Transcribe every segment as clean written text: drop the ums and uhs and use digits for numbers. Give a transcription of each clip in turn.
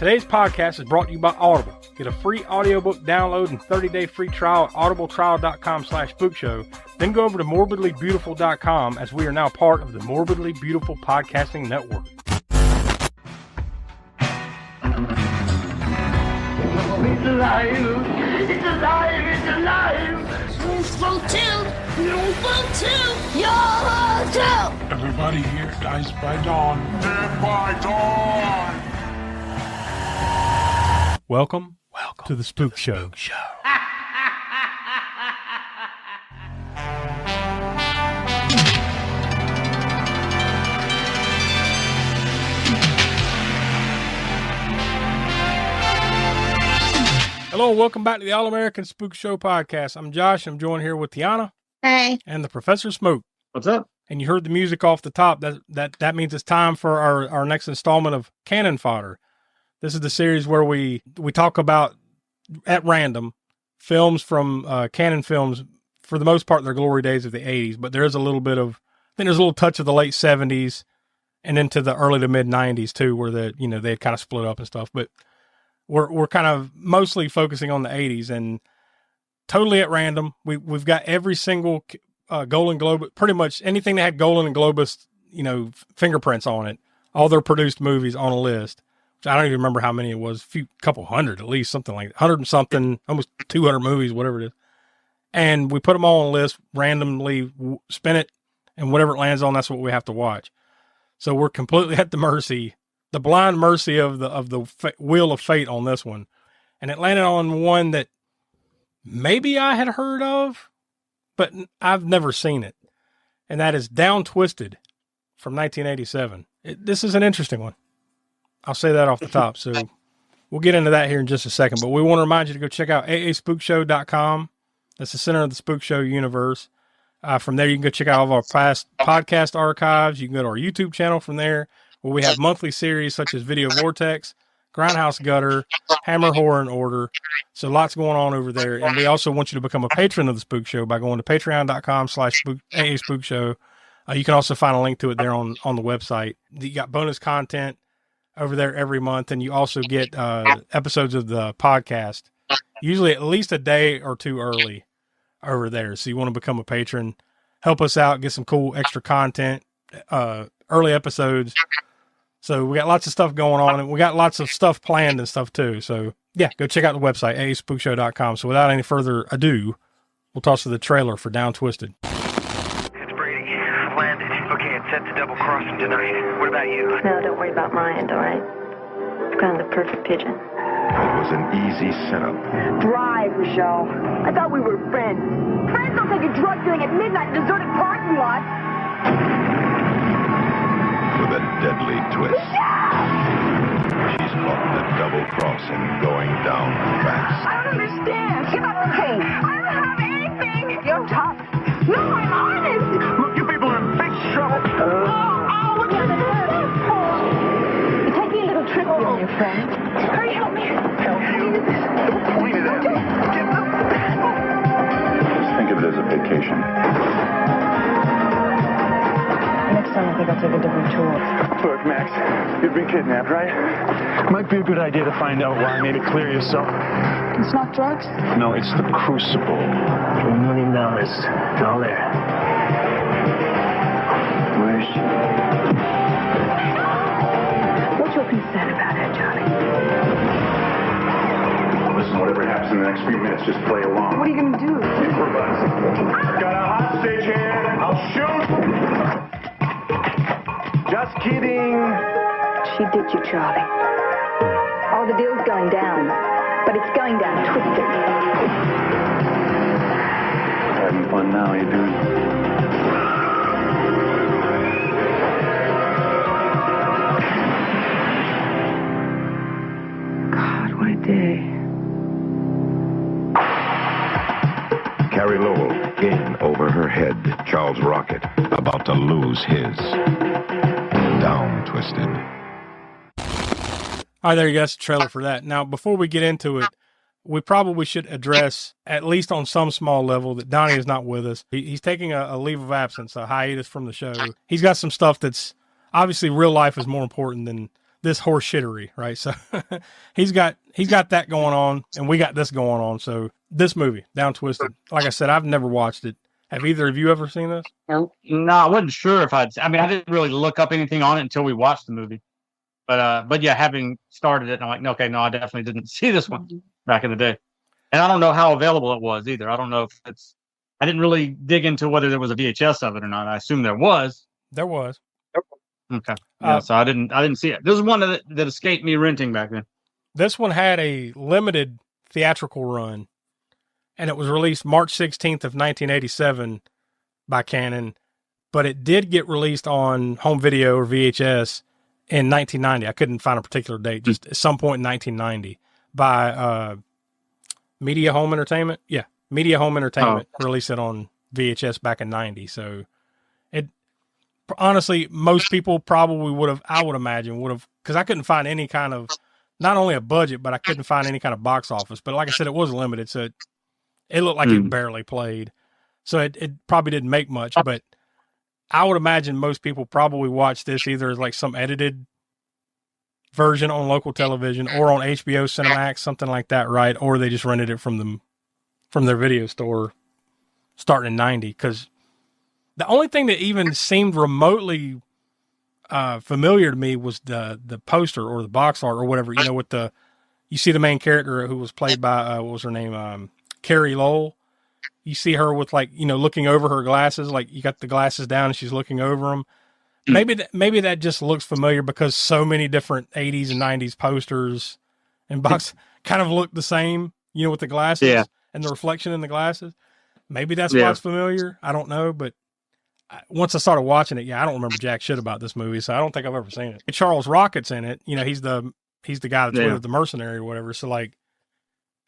Today's podcast is brought to you by Audible. Get a free audiobook download and 30-day free trial at audibletrial.com/spookshow. Then go over to morbidlybeautiful.com as we are now part of the Morbidly Beautiful Podcasting Network. It's alive! It's alive! It's alive! Useful too! Useful too! You're too! Everybody here dies by dawn. Dead by dawn! Welcome to the Spookshow. Hello and welcome back to the All-American Spook Show podcast. I'm Josh. I'm joined here with Tiana. Hey. And the Professor Smoke. What's up? And you heard the music off the top. That means it's time for our next installment of Cannon Fodder. This is the series where we talk about, at random, films from Cannon films. For the most part, they're glory days of the 80s, but there is a little bit of, I think there's a little touch of the late 70s and into the early to mid 90s too, where they had kind of split up and stuff. But we're kind of mostly focusing on the 80s and totally at random. We've got every single Golden Globe, pretty much anything that had Golden and Globus, fingerprints on it, all their produced movies on a list. I don't even remember how many it was, couple hundred at least, something like 100 and something, almost 200 movies, whatever it is. And we put them all on a list, randomly spin it, and whatever it lands on, that's what we have to watch. So we're completely at the blind mercy of the wheel of fate on this one. And it landed on one that maybe I had heard of, but I've never seen it. And that is Down Twisted from 1987. This is an interesting one. I'll say that off the top. So we'll get into that here in just a second, but we want to remind you to go check out aaspookshow.com. That's the center of the Spook Show universe. From there, you can go check out all of our past podcast archives. You can go to our YouTube channel from there, where we have monthly series such as Video Vortex, Grindhouse Gutter, Hammer Horror and Order. So lots going on over there. And we also want you to become a patron of the Spook Show by going to patreon.com/aaspookshow. You can also find a link to it there on the website. You got bonus content over there every month, and you also get episodes of the podcast, usually at least a day or two early over there. So you want to become a patron, help us out, get some cool extra content, early episodes. So we got lots of stuff going on, and we got lots of stuff planned and stuff too. So yeah, go check out the website, aaspookshow.com. So without any further ado, we'll toss to the trailer for Down Twisted. It's Brady. I've landed. Okay, it's set to double cross him tonight. What about you? No, don't worry about my end, all right? I've found the perfect pigeon. It was an easy setup. Drive, Michelle. I thought we were friends. Friends don't take a drug dealing at midnight in a deserted parking lot. With a deadly twist. She's caught in a double cross and going down fast. I don't understand. Give up the pain. I don't have anything. You're tough. No, I'm honest. Look, you people are in big trouble. What kind of You're taking a little trip on your friend. Hurry, help me. Help you? Point it at me. Get up. Just think of it as a vacation. Next time I think I'll take a different tour. Look, Max, you've been kidnapped, right? Might be a good idea to find out why. Maybe clear yourself. It's not drugs? No, it's the Crucible. $1 million. It's all there. Where is she? What's your concern about her, Charlie? Listen, whatever happens in the next few minutes, just play along. What are you going to do? Improvise. Got a hostage here. I'll shoot. Just kidding. She did you, Charlie. Oh, the deal's going down. But it's going down twisted. Having fun now, you dude. God, what a day. Carrie Lowell, in over her head. Charles Rocket, about to lose his. Down Twisted. All right, there you go. That's the trailer for that. Now, before we get into it, we probably should address, at least on some small level, that Donnie is not with us. He's taking a leave of absence, a hiatus from the show. He's got some stuff that's obviously real life is more important than this horse shittery, right? So he's got that going on, and we got this going on. So this movie, Down Twisted, like I said, I've never watched it. Have either of you ever seen this? No, I wasn't sure if I mean, I didn't really look up anything on it until we watched the movie. But yeah, having started it, I'm like, okay, no, I definitely didn't see this one back in the day. And I don't know how available it was either. I don't know if I didn't really dig into whether there was a VHS of it or not. I assume there was. There was. Okay. Yeah, so I didn't see it. This is one that escaped me renting back then. This one had a limited theatrical run, and it was released March 16th of 1987 by Cannon, but it did get released on home video or VHS in 1990. I couldn't find a particular date, just at some point in 1990 by Media Home Entertainment. Yeah, Media Home Entertainment released it on VHS back in 90. So it honestly, most people probably would have, I would imagine, because I couldn't find any kind of, not only a budget, but I couldn't find any kind of box office. But like I said, it was limited, so it looked like it barely played. So it probably didn't make much, but I would imagine most people probably watched this either as like some edited version on local television or on HBO Cinemax, something like that, right? Or they just rented it from their video store starting in 90. Because the only thing that even seemed remotely familiar to me was the poster or the box art or whatever, with you see the main character who was played by, what was her name? Carrie Lowell. You see her with looking over her glasses, like you got the glasses down and she's looking over them. Maybe that just looks familiar because so many different 80s and 90s posters and box kind of look the same, with the glasses and the reflection in the glasses. Maybe that's why it's familiar. I don't know, but once I started watching it, I don't remember jack shit about this movie, so I don't think I've ever seen it. Charles Rocket's in it. He's the guy that's with the mercenary or whatever. So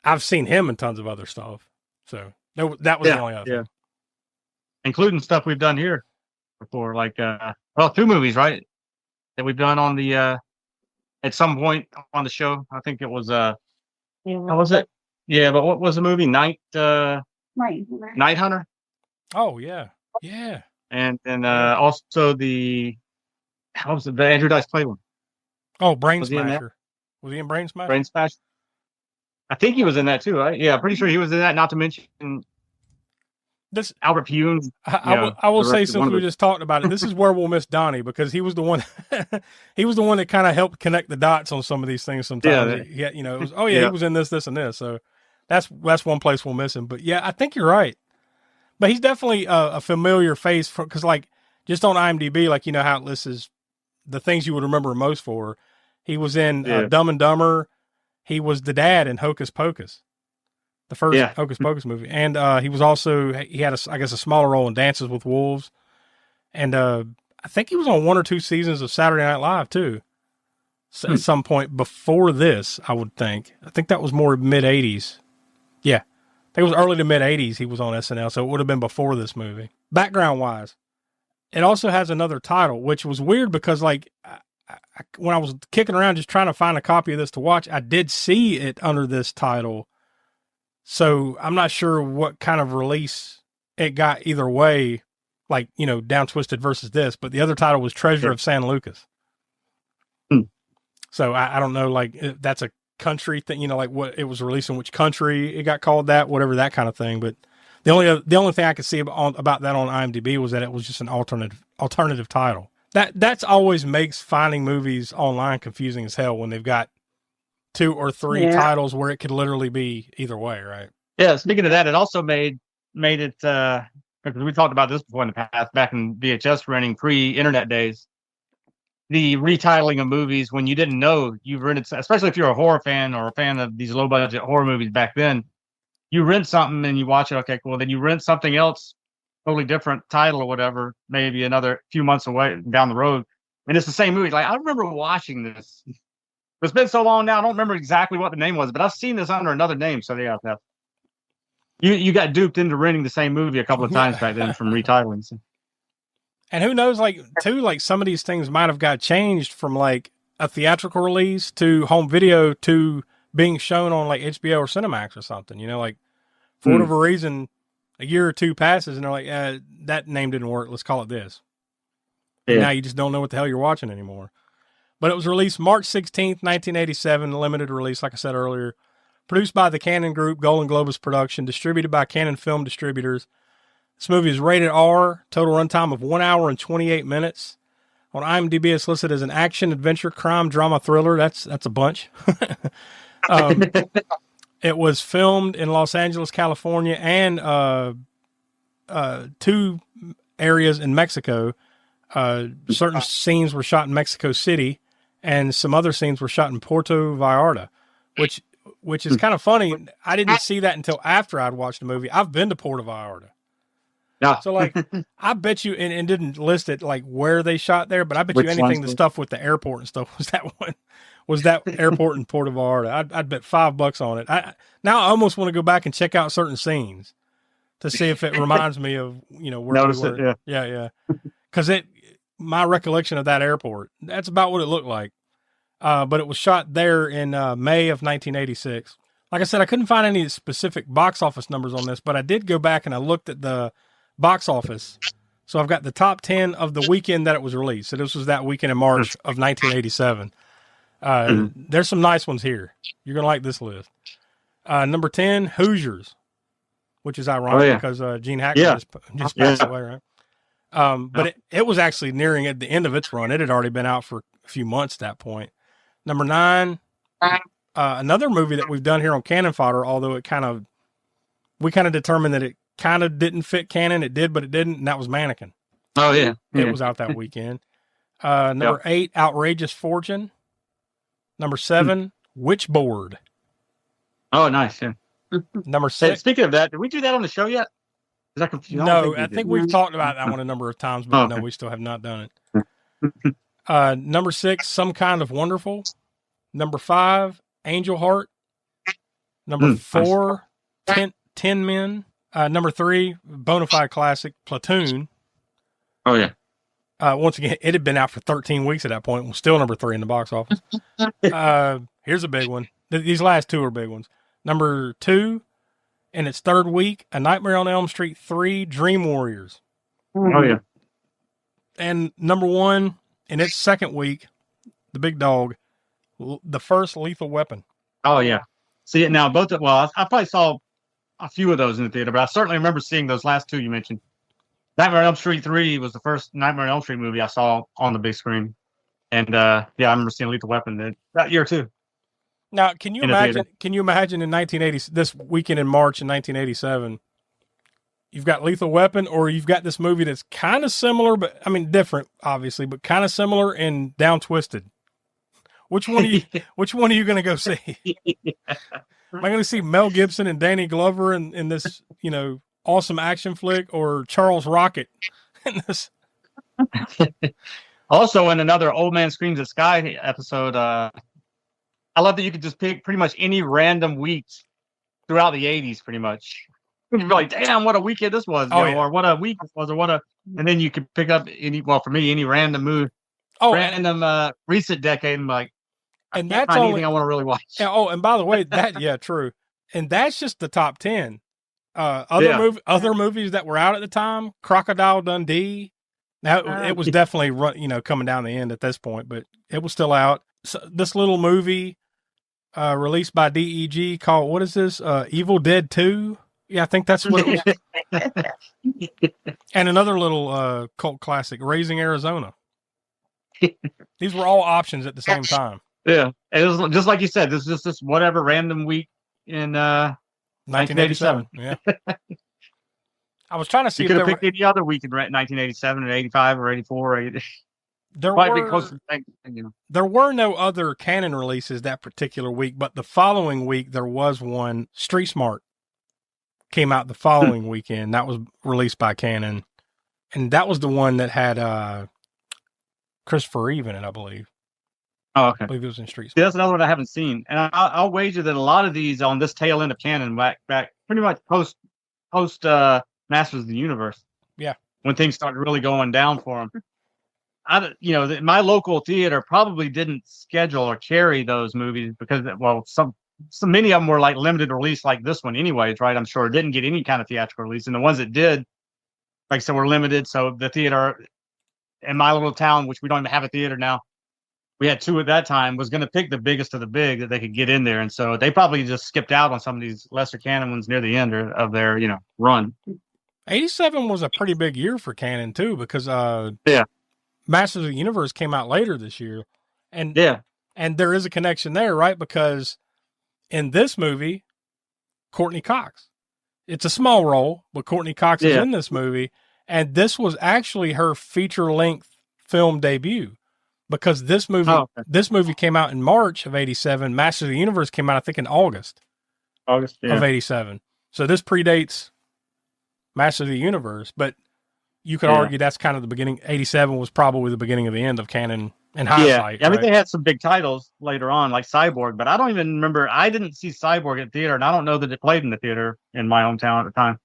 I've seen him in tons of other stuff. So that was the only other thing. Including stuff we've done here before, like 2 movies, right? That we've done on the at some point on the show. I think it was how was it? Yeah, but what was the movie? Night Hunter? Oh yeah. Yeah. And also how was it? The Andrew Dice Clay one. Oh, Brain Smasher. Was he in Brain Smasher? Brain Smasher. I think he was in that too, right? Yeah, pretty sure he was in that. Not to mention this Albert Pune. I will say, since we just talked about it, this is where we'll miss Donnie, because he was the one. He was the one that kind of helped connect the dots on some of these things. Sometimes, it was he was in this, and this. So that's one place we'll miss him. But yeah, I think you're right. But he's definitely a familiar face because, just on IMDb, how it lists the things you would remember most for. He was in Dumb and Dumber. He was the dad in Hocus Pocus, the first Hocus Pocus movie. And he was also, he had, a smaller role in Dances with Wolves. And I think he was on 1 or 2 seasons of Saturday Night Live, too. So at some point before this, I would think. I think that was more mid-'80s. Yeah. I think it was early to mid-'80s he was on SNL, so it would have been before this movie. Background-wise, it also has another title, which was weird because, when I was kicking around just trying to find a copy of this to watch, I did see it under this title. So I'm not sure what kind of release it got either way, Down Twisted versus this, but the other title was Treasure of San Lucas. So I don't know, if that's a country thing, what it was released in which country it got called that, whatever, that kind of thing. But the only thing I could see about that on IMDb was that it was just an alternative title. That's always makes finding movies online confusing as hell when they've got 2 or 3 titles where it could literally be either way, right? Yeah. Speaking of that, it also made it because we talked about this before in the past, back in VHS renting pre-internet days. The retitling of movies when you didn't know you rented, especially if you're a horror fan or a fan of these low-budget horror movies back then, you rent something and you watch it. Okay, cool. Then you rent something else, totally different title or whatever, maybe another few months away down the road, and it's the same movie. I remember watching this. It's been so long now, I don't remember exactly what the name was, but I've seen this under another name. So yeah, you got duped into renting the same movie a couple of times back then from retitling. So. And who knows, some of these things might have got changed from a theatrical release to home video to being shown on HBO or Cinemax or something, for whatever reason, a year or 2 passes and they're like, that name didn't work. Let's call it this. Yeah. Now you just don't know what the hell you're watching anymore. But it was released March 16th, 1987, limited release, like I said earlier. Produced by the Cannon Group, Golden Globus production, distributed by Cannon Film Distributors. This movie is rated R, total runtime of 1 hour and 28 minutes. On IMDb, it's listed as an action, adventure, crime, drama, thriller. That's a bunch. It was filmed in Los Angeles, California, and 2 areas in Mexico. Certain scenes were shot in Mexico City, and some other scenes were shot in Puerto Vallarta, which is kind of funny. I didn't see that until after I'd watched the movie. I've been to Puerto Vallarta. Yeah. So, like, I bet you, and didn't list it, like, where they shot there, but I bet you anything, the stuff with the airport and stuff was that airport in Puerto Vallarta. I'd bet $5 on it. Now I almost want to go back and check out certain scenes to see if it reminds me of, where Notice we were. it, Yeah. Because my recollection of that airport, that's about what it looked like. But it was shot there in May of 1986. Like I said, I couldn't find any specific box office numbers on this, but I did go back and I looked at the box office. So I've got the top 10 of the weekend that it was released. So this was that weekend in March of 1987. There's some nice ones here. You're going to like this list. Number 10, Hoosiers, which is ironic because Gene Hackman just passed away, right? But it was actually nearing at the end of its run. It had already been out for a few months at that point. Number 9, another movie that we've done here on Cannon Fodder, although we kind of determined that it kind of didn't fit canon. It did, but it didn't, and that was Mannequin. Oh, yeah. It was out that weekend. Number 8, Outrageous Fortune. Number 7, Witchboard. Oh, nice. Yeah. Number 6. Hey, speaking of that, did we do that on the show yet? Is that confusing? No, I think we've talked about that one a number of times, but no, we still have not done it. Number 6, Some Kind of Wonderful. Number 5, Angel Heart. Number 4, Tin Men. Number 3, Bonafide classic, Platoon. Oh, yeah. Once again, it had been out for 13 weeks at that point. It was still number 3 in the box office. Here's a big one. These last 2 are big ones. Number 2, in its 3rd week, A Nightmare on Elm Street 3, Dream Warriors. Oh, yeah. And number 1, in its 2nd week, the big dog, the first Lethal Weapon. Oh, yeah. See it now. I probably saw a few of those in the theater, but I certainly remember seeing those last 2 you mentioned. Nightmare on Elm Street 3 was the first Nightmare on Elm Street movie I saw on the big screen. And, I remember seeing Lethal Weapon that year, too. Now, can you imagine in 1980, this weekend in March in 1987, you've got Lethal Weapon, or you've got this movie that's kind of similar, but I mean, different, obviously, but kind of similar and Down Twisted. Which one are you going to go see? Am I going to see Mel Gibson and Danny Glover in this, awesome action flick, or Charles Rocket in this? Also, in another Old Man Screams at Sky episode, I love that you could just pick pretty much any random week throughout the 80s, pretty much. You'd be like, damn, what a weekend this was, or what a week this was, and then you could pick up any random move, random recent decade, and like, and that's anything I want to really watch. And by the way, true. And that's just the top 10. Other movies that were out at the time, Crocodile Dundee. Now it was definitely coming down the end at this point, but it was still out. So this little movie released by DEG called, what is this? Evil Dead 2? Yeah, I think that's what it was. And another little cult classic, Raising Arizona. These were all options at the same time. Yeah, it was just like you said. This is just this whatever random week in 1987. Yeah. I was trying to see you if could have picked any other week in 1987 or 85 or 84. Or there were no other Cannon releases that particular week, but the following week there was one. Street Smart came out the following weekend. That was released by Cannon, and that was the one that had Christopher Reeve in it, I believe. Oh, okay. I believe it was in Street Smart. See, that's another one I haven't seen, and I'll wager that a lot of these on this tail end of Cannon back pretty much post Masters of the Universe. Yeah, when things started really going down for them. My local theater probably didn't schedule or carry those movies because, so many of them were like limited release, like this one, anyways, right? I'm sure it didn't get any kind of theatrical release, and the ones that did, like I said, were limited. So the theater in my little town, which we don't even have a theater now, we had two at that time, was going to pick the biggest of the big that they could get in there. And so they probably just skipped out on some of these lesser canon ones near the end of their, run. 87 was a pretty big year for Cannon too, because Masters of the Universe came out later this year. And there is a connection there, right? Because in this movie, Courtney Cox, it's a small role, but Courtney Cox is in this movie. And this was actually her feature-length film debut, because this movie came out in March of 87. Masters of the Universe came out, I think, in August of 87. So this predates Masters of the Universe, but you could argue that's kind of the beginning. 87 was probably the beginning of the end of Cannon in hindsight. I mean, they had some big titles later on, like Cyborg, but I don't even remember. I didn't see Cyborg at theater, and I don't know that it played in the theater in my hometown at the time.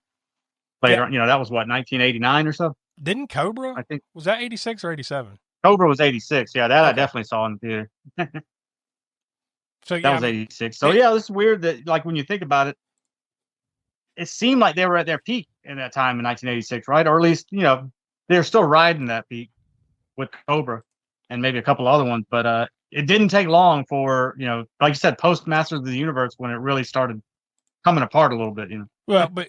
Later, that was what, 1989 or so? Didn't Cobra? I think. Was that 86 or 87? Cobra was 86. Yeah, that I definitely saw in the theater. So that was 86. So it's weird that, like, when you think about it, it seemed like they were at their peak in that time in 1986, right? Or at least, they're still riding that peak with Cobra and maybe a couple other ones. But it didn't take long for, like you said, post Masters of the Universe, when it really started coming apart a little bit, Well, but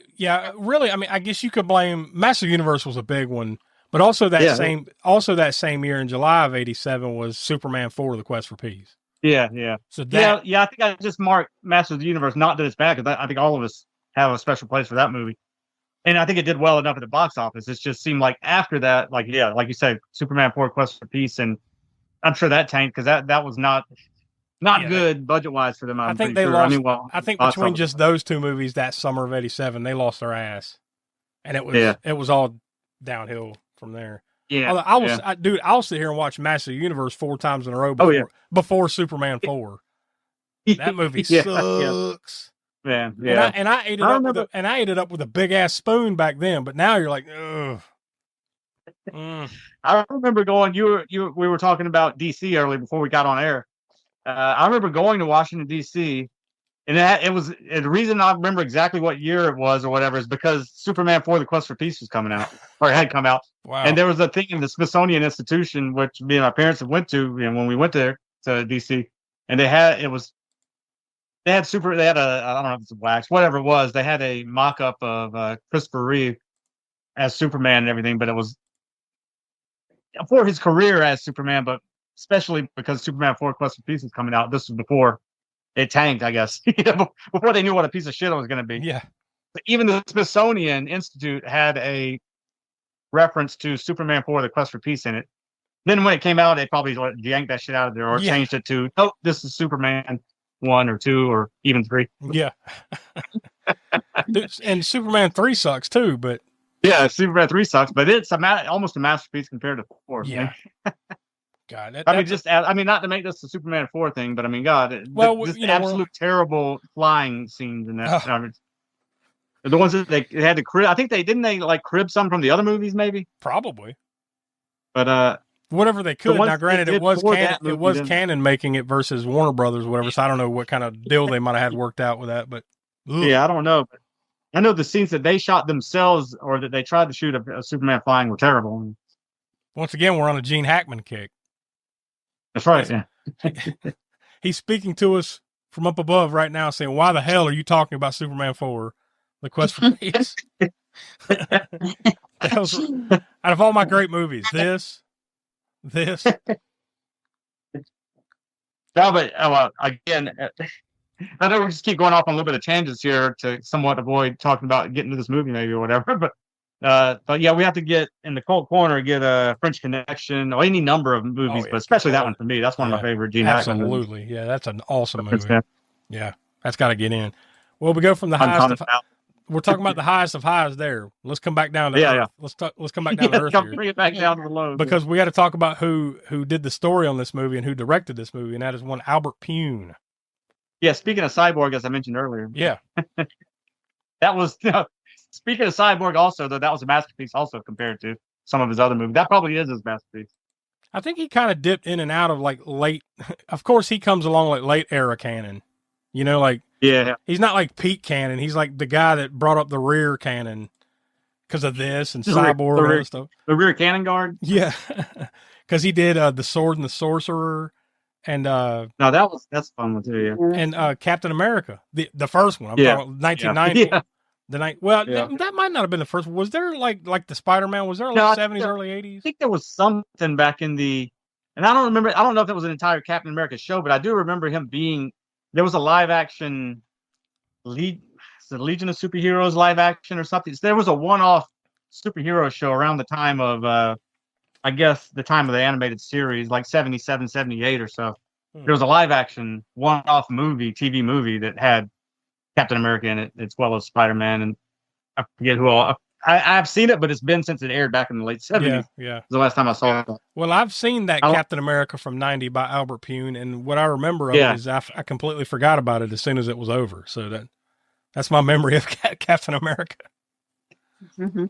really, I mean, I guess you could blame Masters of the Universe was a big one, but also that same year in July of 87 was Superman 4: The Quest for Peace. Yeah. So I think I just marked Masters of the Universe, not that it's bad, because I think all of us have a special place for that movie. And I think it did well enough at the box office. It just seemed like after that, like you said, Superman 4: Quest for Peace, and I'm sure that tanked, because that was not good budget wise for them. I think they lost. I think between just those two movies that summer of 87, they lost their ass, and it was all downhill from there. Yeah, I'll sit here and watch Masters of the Universe 4 times in a row before Superman 4. That movie sucks. Yeah. And I ate it up with a big ass spoon back then, but now you're like, ugh. I remember going. We were talking about DC earlier before we got on air. I remember going to Washington D.C. and the reason I remember exactly what year it was or whatever is because Superman 4: The Quest for Peace was coming out, or had come out. Wow. And there was a thing in the Smithsonian Institution, which me and my parents went to, and when we went there to D.C. and they had I don't know if it's a wax, whatever it was. They had a mock-up of Christopher Reeve as Superman and everything, but it was for his career as Superman, but especially because Superman 4: Quest for Peace was coming out. This was before it tanked, I guess. Before they knew what a piece of shit it was going to be. Yeah. But even the Smithsonian Institute had a reference to Superman 4: The Quest for Peace in it. Then when it came out, they probably yanked that shit out of there or changed it to, nope, this is Superman 1 or 2 or even 3. Yeah. And Superman 3 sucks too, but. Yeah, Superman 3 sucks, but it's almost a masterpiece compared to 4. Yeah. God, not to make this a Superman 4 thing, but I mean, God, absolute terrible flying scenes in that. The ones that they had to crib. I think they crib some from the other movies, maybe. Probably. But whatever they could. Now, granted, it was Cannon making it versus Warner Brothers, or whatever. So I don't know what kind of deal they might have had worked out with that, but I don't know. But I know the scenes that they shot themselves or that they tried to shoot a Superman flying were terrible. Once again, we're on a Gene Hackman kick. That's right. Yeah. He's speaking to us from up above right now, saying, "Why the hell are you talking about Superman 4: The Quest for Peace?" Out of all my great movies, this. No, but again, I know we just keep going off on a little bit of tangents here to somewhat avoid talking about getting to this movie maybe or whatever. But yeah, we have to get in the Cult Corner, get a French Connection, or any number of movies, but especially that one for me. That's one of my favorite Gene Hackman movies. Absolutely. Yeah, that's an awesome movie. Yeah, that's got to get in. Well, we go from the highest. We're talking about the highest of highs there. Let's come back down to Earth. Let's come back down to Earth here. Bring it back down to the low. Because we got to talk about who did the story on this movie and who directed this movie, and that is one Albert Pune. Yeah, speaking of Cyborg, as I mentioned earlier. Yeah. That was, speaking of Cyborg also, though, that was a masterpiece also compared to some of his other movies. That probably is his masterpiece. I think he kind of dipped in and out of like late. Of course, he comes along like late era Cannon. He's not like peak Cannon. He's like the guy that brought up the rear Cannon because of this and Cyborg and other stuff. The rear cannon guard? Yeah. Because he did The Sword and the Sorcerer and No, that's a fun one too. Yeah. and Captain America, the first one. I'm Yeah. talking 1990. Yeah. The night. Well, Yeah. that might not have been the first one. Was there like the Spider-Man? Was there No, like I 70s, early 80s? think there was something back in the, and I don't remember. I don't know if it was an entire Captain America show, but I do remember him being. There was a live action the Legion of Superheroes live action or something. So there was a one-off superhero show around the time of, I guess, the time of the animated series, like 77, 78 or so. There was a live action one-off TV movie that had Captain America in it, as well as Spider-Man, and I forget who all. I've seen it, but it's been since it aired back in the late 70s. Yeah. The last time I saw it. Well, I've seen that Captain America from 90 by Albert Pune, and what I remember of it is I completely forgot about it as soon as it was over. So that's my memory of Captain America. Mm-hmm.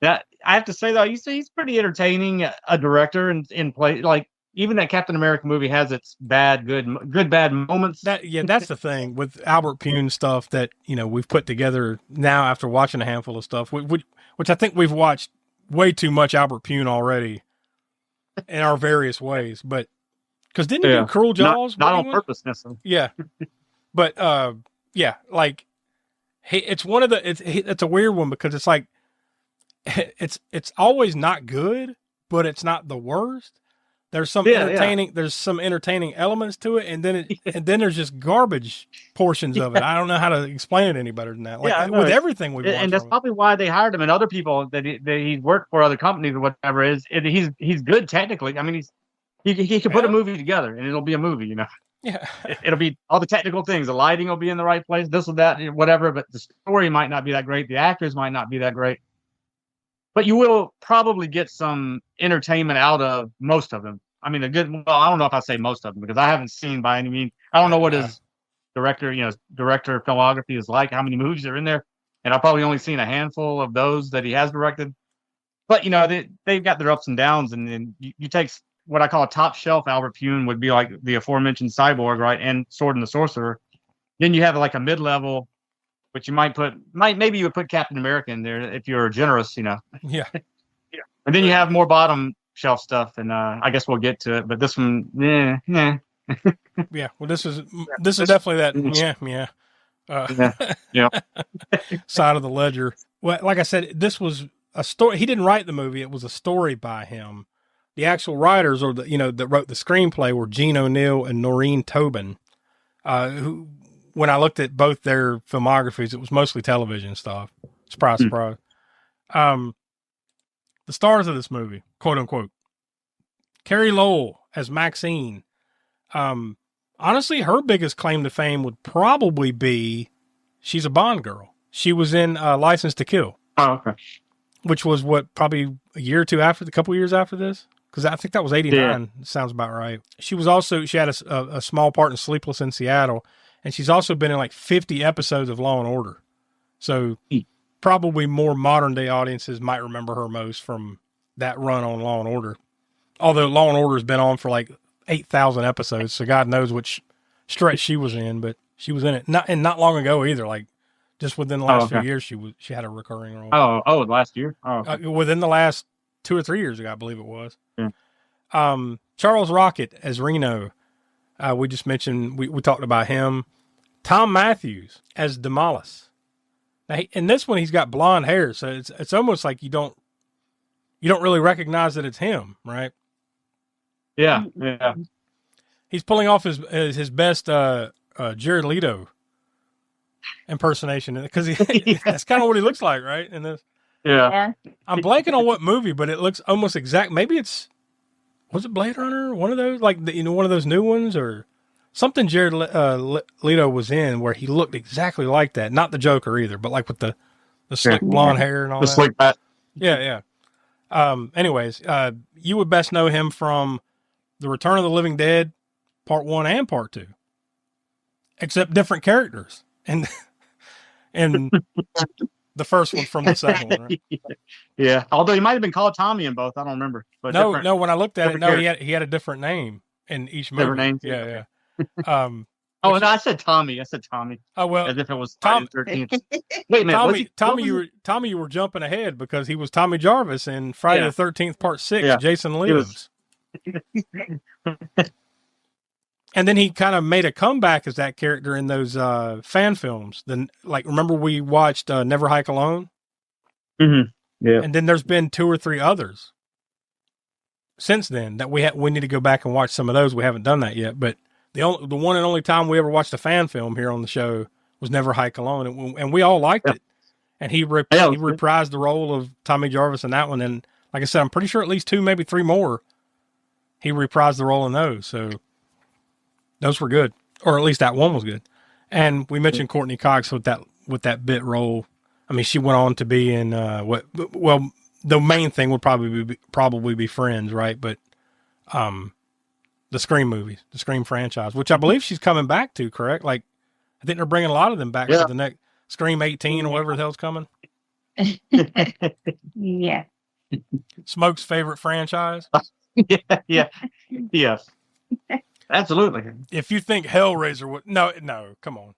That I have to say though, he's pretty entertaining a director in play. Like even that Captain America movie has its bad moments. That's the thing with Albert Pune stuff that we've put together now after watching a handful of stuff, which I think we've watched way too much Albert Pune already in our various ways. But because didn't he do Cruel Jaws? Not on purpose necessarily. Yeah, but like it's one of the it's a weird one because it's like it's always not good, but it's not the worst. There's some entertaining. There's some entertaining elements to it, and then there's just garbage portions of it. I don't know how to explain it any better than that. Like with everything we've watched, and that's probably why they hired him. And other people that he worked for other companies or whatever he's good technically. I mean, he can put a movie together, and it'll be a movie. Yeah, it'll be all the technical things. The lighting will be in the right place. This or that, whatever. But the story might not be that great. The actors might not be that great. But you will probably get some entertainment out of most of them. I mean, I don't know if I say most of them because I haven't seen by any means. I don't know what his director filmography is like, how many movies are in there. And I've probably only seen a handful of those that he has directed. But, they've got their ups and downs. And then you take what I call a top shelf Albert Pune would be like the aforementioned Cyborg, right? And Sword and the Sorcerer. Then you have like a mid-level, which you maybe you would put Captain America in there if you're generous, Yeah. Yeah. And then you have more bottom shelf stuff, and I guess we'll get to it. But this one, yeah. Yeah. Well, this is definitely that. Yeah. Side of the ledger. Well, like I said, this was a story. He didn't write the movie; it was a story by him. The actual writers, or that wrote the screenplay, were Gene O'Neill and Noreen Tobin, who. When I looked at both their filmographies, it was mostly television stuff. Surprise, surprise. The stars of this movie, quote unquote, Carrie Lowell as Maxine. Honestly, her biggest claim to fame would probably be she's a Bond girl. She was in License to Kill. Oh, okay. Which was probably a couple years after this? Because I think that was 89. Yeah. Sounds about right. She had a small part in Sleepless in Seattle. And she's also been in like 50 episodes of Law and Order. So probably more modern day audiences might remember her most from that run on Law and Order. Although Law and Order has been on for like 8,000 episodes. So God knows which stretch she was in, but she was in it not long ago either. Like just within the last few years, she had a recurring role. Oh, last year. Oh, okay. Within the last 2 or 3 years ago, I believe it was. Yeah. Charles Rocket as Reno. We just mentioned, we talked about him. Tom Matthews as Demolis. Now, in this one, he's got blonde hair, so it's almost like you don't really recognize that it's him, right? Yeah. He's pulling off his best Jared Leto impersonation because that's kind of what he looks like, right? In this, yeah. I'm blanking on what movie, but it looks almost exact. Maybe was it Blade Runner? One of those, like one of those new ones, or something Jared Leto was in where he looked exactly like that. Not the Joker either, but like with the slick blonde hair and all that. The slick back. Yeah. Anyways, you would best know him from The Return of the Living Dead, Part 1 and Part 2. Except different characters. And the first one from the second one, right? Yeah. Although he might have been called Tommy in both. I don't remember. But no, when I looked at it, he had a different name in each movie. Different names? Yeah. No, I said Tommy. Oh well, as if it was Tom. Wait a minute, Tommy, you were jumping ahead because he was Tommy Jarvis in Friday the 13th Part 6. Jason Lives. And then he kind of made a comeback as that character in those fan films. Then, like, remember we watched Never Hike Alone? Mm-hmm. Yeah. And then there's been 2 or 3 others since then that we need to go back and watch some of those. We haven't done that yet. But the one and only time we ever watched a fan film here on the show was Never Hike Alone, and we all liked it. And he reprised the role of Tommy Jarvis in that one. And like I said, I'm pretty sure at least 2, maybe 3 more, he reprised the role in those. So those were good, or at least that one was good. And we mentioned Courtney Cox with that bit role. I mean, she went on to be in the main thing would probably be Friends, right? But the Scream movies, the Scream franchise, which I believe she's coming back to, correct? Like, I think they're bringing a lot of them back for the next Scream 18 or whatever the hell's coming. Yeah. Smoke's favorite franchise. Yes. Absolutely. If you think Hellraiser would no, come on.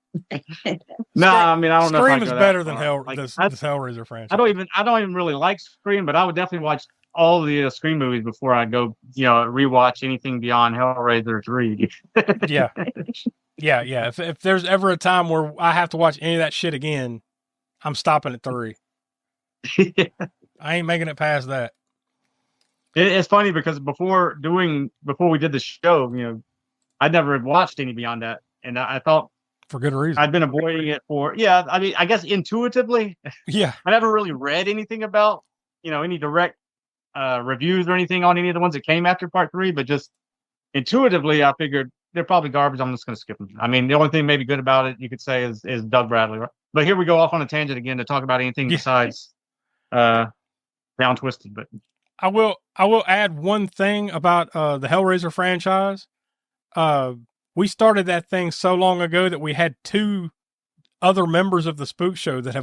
No, I mean, I don't know. Scream is better than this Hellraiser franchise. I don't even really like Scream, but I would definitely watch all the Scream movies before I go, rewatch anything beyond Hellraiser 3. Yeah. If there's ever a time where I have to watch any of that shit again, I'm stopping at 3. I ain't making it past that. It's funny because before we did the show, I'd never watched any beyond that, and I thought for good reason I'd been avoiding it for. Yeah, I mean, I guess intuitively. Yeah, I never really read anything about any direct reviews or anything on any of the ones that came after part 3, but just intuitively, I figured they're probably garbage. I'm just going to skip them. I mean, the only thing maybe good about it you could say is Doug Bradley. Right? But here we go off on a tangent again to talk about anything besides Down Twisted. But I will add one thing about the Hellraiser franchise. We started that thing so long ago that we had 2 other members of the Spook Show that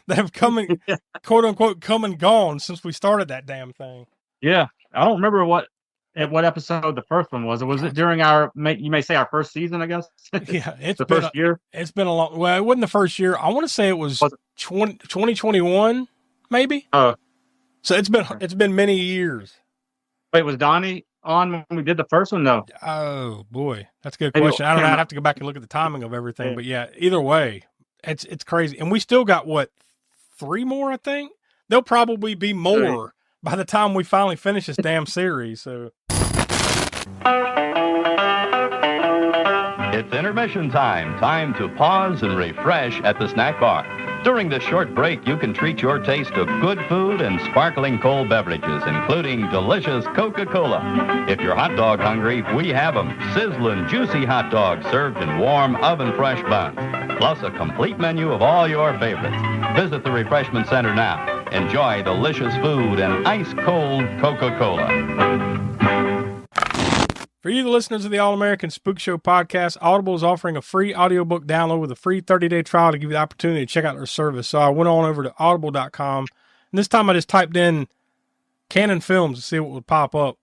have come and quote unquote come and gone since we started that damn thing. Yeah, I don't remember what episode the first one was. Was it during our our first season? I guess. Yeah, it's the first year. It's been a long. Well, it wasn't the first year. I want to say it was 2021, maybe. Oh, so it's been many years. Wait, was Donnie on when we did the first one? No. Oh boy, that's a good question. I don't know. I'd have to go back and look at the timing of everything. But yeah, either way, it's crazy. And we still got 3 more, I think. There'll probably be more by the time we finally finish this damn series. So it's intermission time. Time to pause and refresh at the snack bar. During this short break, you can treat your taste of good food and sparkling cold beverages, including delicious Coca-Cola. If you're hot dog hungry, we have them. Sizzling, juicy hot dogs served in warm, oven-fresh buns. Plus a complete menu of all your favorites. Visit the refreshment center now. Enjoy delicious food and ice-cold Coca-Cola. For you, the listeners of the All-American Spook Show podcast, Audible is offering a free audiobook download with a free 30-day trial to give you the opportunity to check out their service. So I went on over to audible.com, and this time I just typed in Cannon Films to see what would pop up.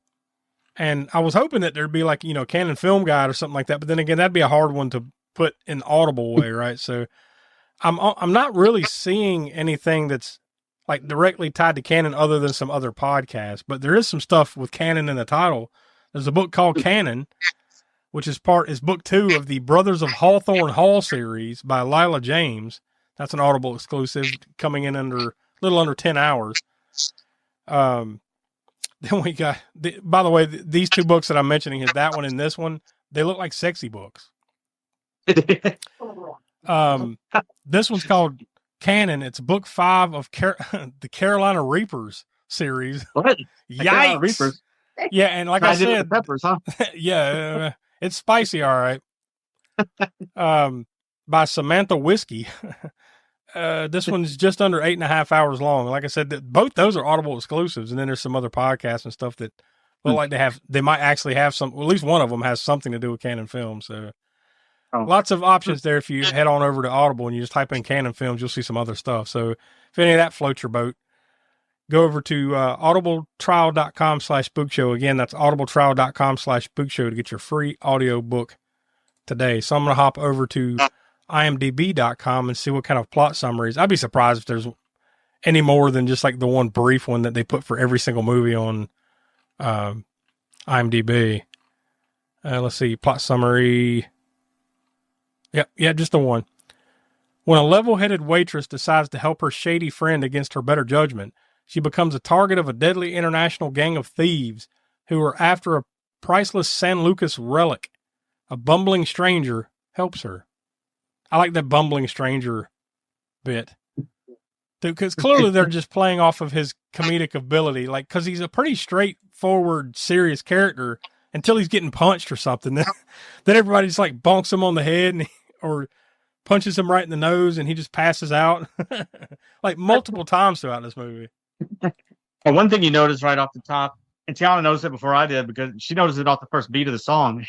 And I was hoping that there'd be like, Cannon Film Guide or something like that. But then again, that'd be a hard one to put in Audible way, right? So I'm not really seeing anything that's like directly tied to Cannon other than some other podcasts. But there is some stuff with Cannon in the title. There's a book called Cannon, which is book 2 of the Brothers of Hawthorne Hall series by Lila James. That's an Audible exclusive coming in a little under 10 hours. Then we got, by the way, these 2 books that I'm mentioning, is that one and this one, they look like sexy books. This one's called Cannon. It's book 5 of the Carolina Reapers series. What? Yikes. Reapers. Yeah, and like I said, peppers, huh? Yeah, it's spicy, all right. By Samantha Whiskey. This one's just under 8.5 hours long. Like I said, both those are Audible exclusives, and then there's some other podcasts and stuff that look like they might actually have some. Well, at least one of them has something to do with Cannon Films. So lots of options there. If you head on over to Audible and you just type in Cannon Films, you'll see some other stuff. So if any of that floats your boat, go over to audibletrial.com/spookshow. Again, that's audibletrial.com/spookshow to get your free audio book today. So I'm going to hop over to imdb.com and see what kind of plot summaries. I'd be surprised if there's any more than just like the one brief one that they put for every single movie on IMDb. Let's see, plot summary. Yeah, just the one. When a level-headed waitress decides to help her shady friend against her better judgment, she becomes a target of a deadly international gang of thieves who are after a priceless San Lucas relic. A bumbling stranger helps her. I like that bumbling stranger bit. Because clearly they're just playing off of his comedic ability. Like, because he's a pretty straightforward, serious character until he's getting punched or something. Then everybody just like bonks him on the head or punches him right in the nose and he just passes out. Like multiple times throughout this movie. Well, one thing you notice right off the top, and Tiana noticed it before I did because she noticed it off the first beat of the song.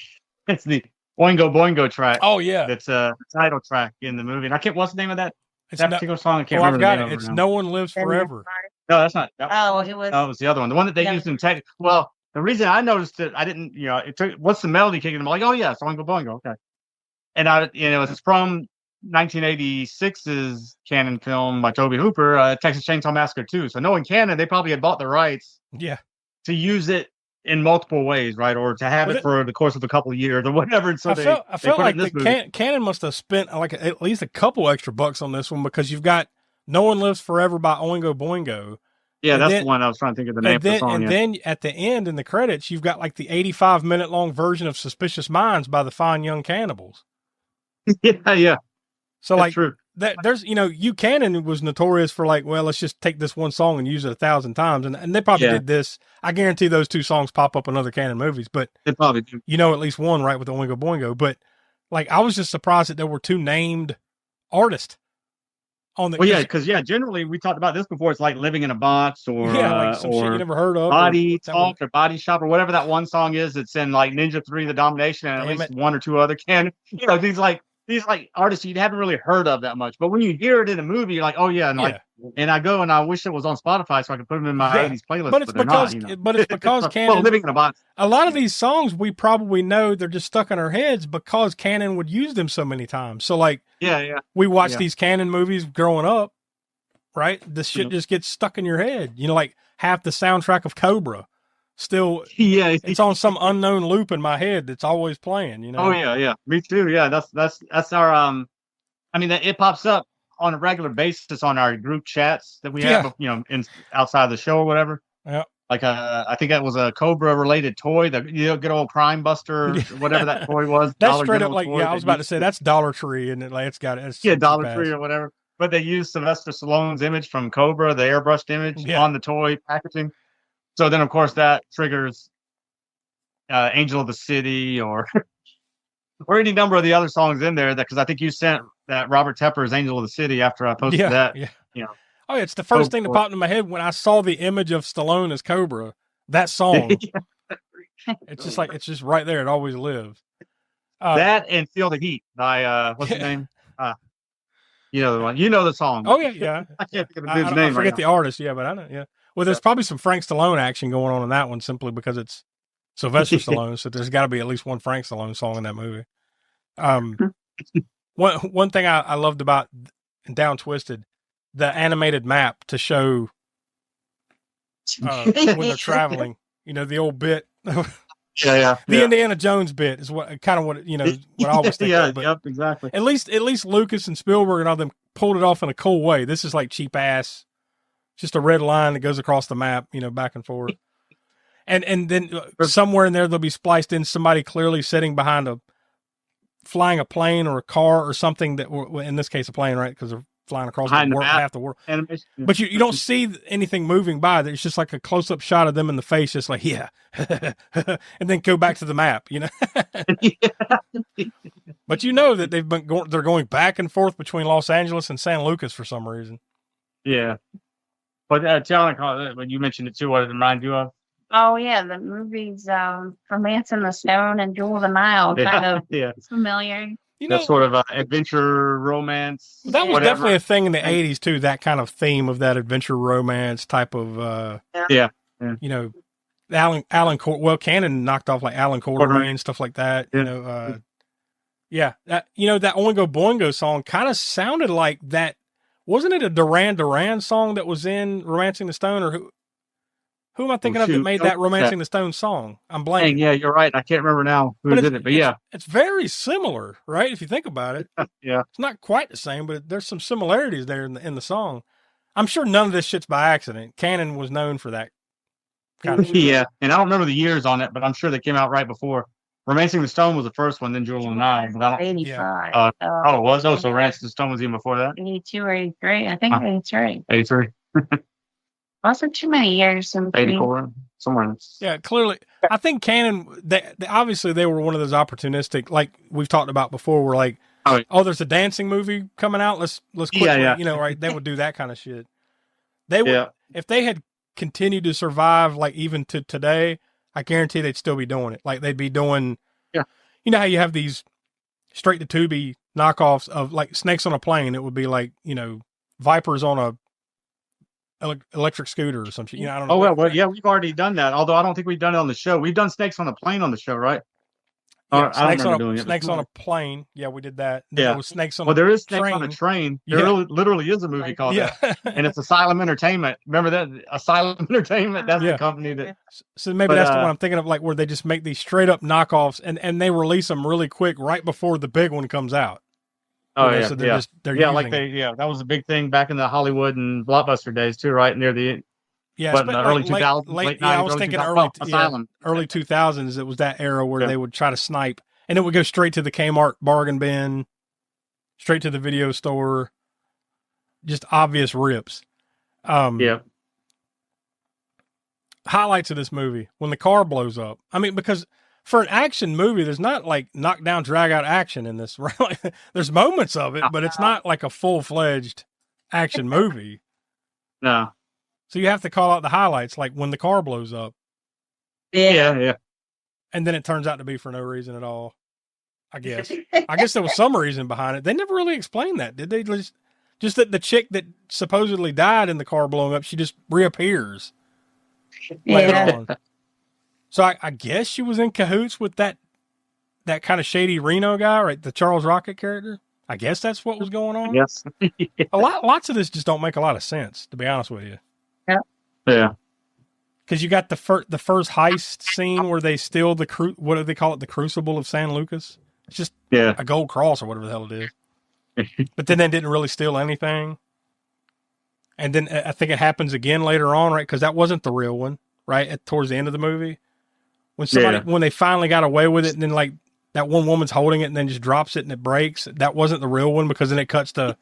It's the Oingo Boingo track. Oh, yeah. That's the title track in the movie. And I can't, what's the name of that? It's That particular song, I can't remember I've the got name it. of It's now. No One Lives Forever. No, that's not. That, Oh, it was. no, it was the other one. The one that they used in tech. Well, the reason I noticed it, I didn't, it took, what's the melody kicking? I'm like, oh, yeah, it's Oingo Boingo. Okay. And it's from 1986's Cannon film by Tobe Hooper, Texas Chainsaw Massacre 2. So knowing Cannon, they probably had bought the rights to use it in multiple ways, right? Or to have it for the course of a couple of years or whatever. And so I felt like Cannon must have spent like at least a couple extra bucks on this one because you've got No One Lives Forever by Oingo Boingo. Yeah, that's the one I was trying to think of the name of the song. And then at the end in the credits, you've got like the 85-minute long version of Suspicious Minds by the Fine Young Cannibals. Yeah. So that's like true. There's Cannon was notorious for like, well, let's just take this one song and use it 1,000 times, and they probably did this. I guarantee those two songs pop up in other Cannon movies, but they probably do. At least one right with the Oingo Boingo. But like, I was just surprised that there were two named artists on the. Well, yeah, because generally we talked about this before. It's like Living in a Box or like some shit you never heard of, Body Talk or Body Shop or whatever that one song is. It's in like Ninja 3: The Domination and at least one or two other Cannon. These artists you haven't really heard of that much, but when you hear it in a movie, you're like, oh yeah, and I go and I wish it was on Spotify so I could put them in my 80s playlist. But it's because Cannon. Living in a Box. A lot of these songs we probably know they're just stuck in our heads because Cannon would use them so many times. So like, we watch these Cannon movies growing up, right? This shit just gets stuck in your head. Like half the soundtrack of Cobra. Still, it's on some unknown loop in my head that's always playing. Oh yeah, me too. Yeah, that's our it pops up on a regular basis on our group chats that we have, outside of the show or whatever. Yeah, like I think that was a Cobra related toy, the good old Crime Buster, whatever that toy was. That's straight up like I was about to say that's Dollar Tree, and it's got it. Dollar Tree or whatever. But they used Sylvester Stallone's image from Cobra, the airbrushed image on the toy packaging. So then, of course, that triggers Angel of the City or any number of the other songs in there. Because I think you sent that Robert Tepper's Angel of the City after I posted that. Yeah. Oh, it's the first thing that popped in my head when I saw the image of Stallone as Cobra. That song. It's just right there. It always lives. That and Feel the Heat by what's his name? The one. You know the song. Oh yeah. I can't think of the dude's name. I forget the artist. Yeah, but I know. Yeah. Well, there's probably some Frank Stallone action going on in that one simply because it's Sylvester Stallone. So there's got to be at least one Frank Stallone song in that movie. One thing I loved about Down Twisted, the animated map to show when they're traveling. The old bit. The Indiana Jones bit is what I always think of. But exactly. At least Lucas and Spielberg and all them pulled it off in a cool way. This is like cheap ass. Just a red line that goes across the map, back and forth. And then somewhere in there, they'll be spliced in somebody clearly sitting behind flying a plane or a car or something that, in this case, a plane, right? Because they're flying across half the world. But you don't see anything moving by. It's just like a close-up shot of them in the face, just like, and then go back to the map, But that they're going back and forth between Los Angeles and San Lucas for some reason. Yeah. But Tiana, when you mentioned it too, what did it remind you of? Oh yeah, the movies Romancing the Stone and Jewel of the Nile, kind of familiar. That sort of adventure romance. That was definitely a thing in the 80s too. That kind of theme of that adventure romance type of. Alan Cannon knocked off like Alan Quartermain and stuff like that. That Oingo Boingo song kind of sounded like that. Wasn't it a Duran Duran song that was in Romancing the Stone, or Who am I thinking of that made that "Romancing the Stone" song? I'm blanking. Yeah, you're right. I can't remember now who did it, but yeah, it's very similar, right? If you think about it, yeah, it's not quite the same, but there's some similarities there in the song. I'm sure none of this shit's by accident. Cannon was known for that kind of shit. Yeah, and I don't remember the years on it, but I'm sure they came out right before. "Romancing the Stone" was the first one, then "Jewel and I." But I don't, 85. oh, it was. Oh, so "Romancing the Stone" was even before that. 82 or 83. I think 83. 83, Wasn't too many years in between. 84, somewhere. Yeah, clearly. I think Cannon, they obviously they were one of those opportunistic, like we've talked about before, where like, oh, there's a dancing movie coming out. Let's quickly, you know, right? They would do that kind of shit. They would, if they had continued to survive, like even to today, I guarantee they'd still be doing it. Like they'd be doing, you know how you have these straight to Tubi knockoffs of like Snakes on a Plane. It would be like, you know, Vipers on a electric scooter or some shit. You know, I don't know. Oh, well, yeah, we've already done that. Although I don't think we've done it on the show. We've done Snakes on a Plane on the show, right? Yeah, I don't remember doing it. Snakes on a Plane. Yeah, we did that. Yeah. There was Snakes on there is train. Snakes on a Train. There literally is a movie called that. And it's Asylum Entertainment. Remember that? Asylum Entertainment? That's the company that... So maybe that's the one I'm thinking of, like where they just make these straight up knockoffs and they release them really quick right before the big one comes out. Oh, you know, yeah. So they're just, they're that was a big thing back in the Hollywood and Blockbuster days too, right? Near the... Yeah, in the early 2000s, late 90s, I was thinking Asylum. Early 2000s. It was that era where they would try to snipe, and it would go straight to the Kmart bargain bin, straight to the video store, just obvious rips. Highlights of this movie when the car blows up. I mean, because for an action movie, there's not like knockdown, drag out action in this. Right? There's moments of it, but it's not like a full-fledged action movie. No. So you have to call out the highlights, like when the car blows up. Yeah. And then it turns out to be for no reason at all, I guess. I guess there was some reason behind it. They never really explained that, did they? Just that the chick that supposedly died in the car blowing up, she just reappears later on. So I guess she was in cahoots with that kind of shady Reno guy, right? The Charles Rocket character. I guess that's what was going on. Yes. Lots of this just don't make a lot of sense, to be honest with you. Yeah. Because you got the first heist scene where they steal what do they call it? The Crucible of San Lucas. It's just a gold cross or whatever the hell it is. But then they didn't really steal anything. And then I think it happens again later on, right? Because that wasn't the real one, right? Towards the end of the movie, when they finally got away with it, and then like that one woman's holding it and then just drops it and it breaks. That wasn't the real one, because then it cuts to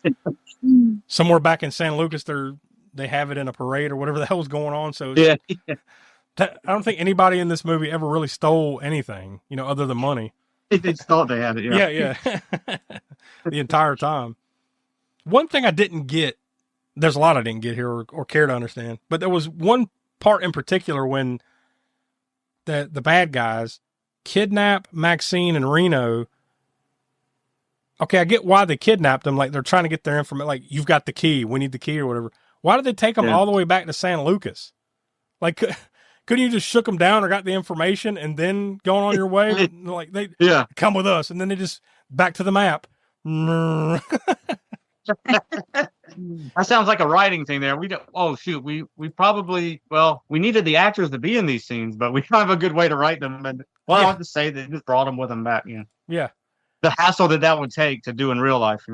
somewhere back in San Lucas. They have it in a parade or whatever the hell was going on. So I don't think anybody in this movie ever really stole anything, you know, other than money. They just thought they had it. Yeah. The entire time. One thing I didn't get, there's a lot I didn't get here or care to understand, but there was one part in particular when the bad guys kidnap Maxine and Reno. Okay, I get why they kidnapped them. Like they're trying to get their information. Like, you've got the key. We need the key or whatever. Why did they take them all the way back to San Lucas? Like, couldn't you just shook them down or got the information and then gone on your way? Like they come with us, and then they just back to the map. That sounds like a writing thing there. We don't. Oh shoot, we probably we needed the actors to be in these scenes, but we don't have a good way to write them. And I have to say they just brought them with them back. Yeah. The hassle that would take to do in real life.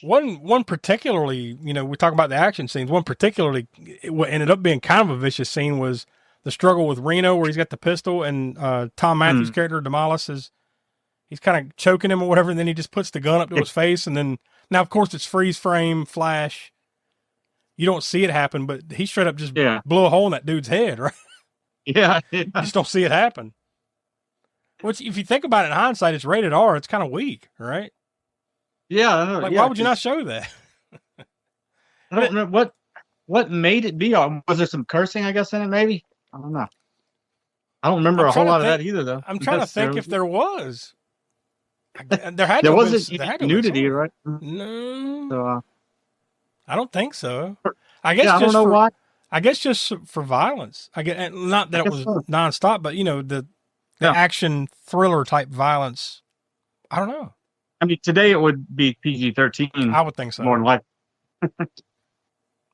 One particularly, you know, we talk about the action scenes. One particularly, what ended up being kind of a vicious scene was the struggle with Reno, where he's got the pistol, and Tom Matthews' character Demalis he's kind of choking him or whatever, and then he just puts the gun up to his face, and then now of course it's freeze frame flash. You don't see it happen, but he straight up just blew a hole in that dude's head, right? Yeah. You just don't see it happen. Which, if you think about it in hindsight, it's rated R. It's kind of weak, right? Yeah, I know. Like, why would you not show that? I don't know what made it be R. Was there some cursing, I guess, in it? Maybe, I don't know. I don't remember a whole lot of that either, though. I'm trying to think if there was. There wasn't nudity, right? No, so, I don't think so. I guess I don't know why. I guess just for violence. I get, not that it was nonstop, but you know, the action thriller type violence. I don't know. I mean, today it would be PG-13. I would think so. More than likely.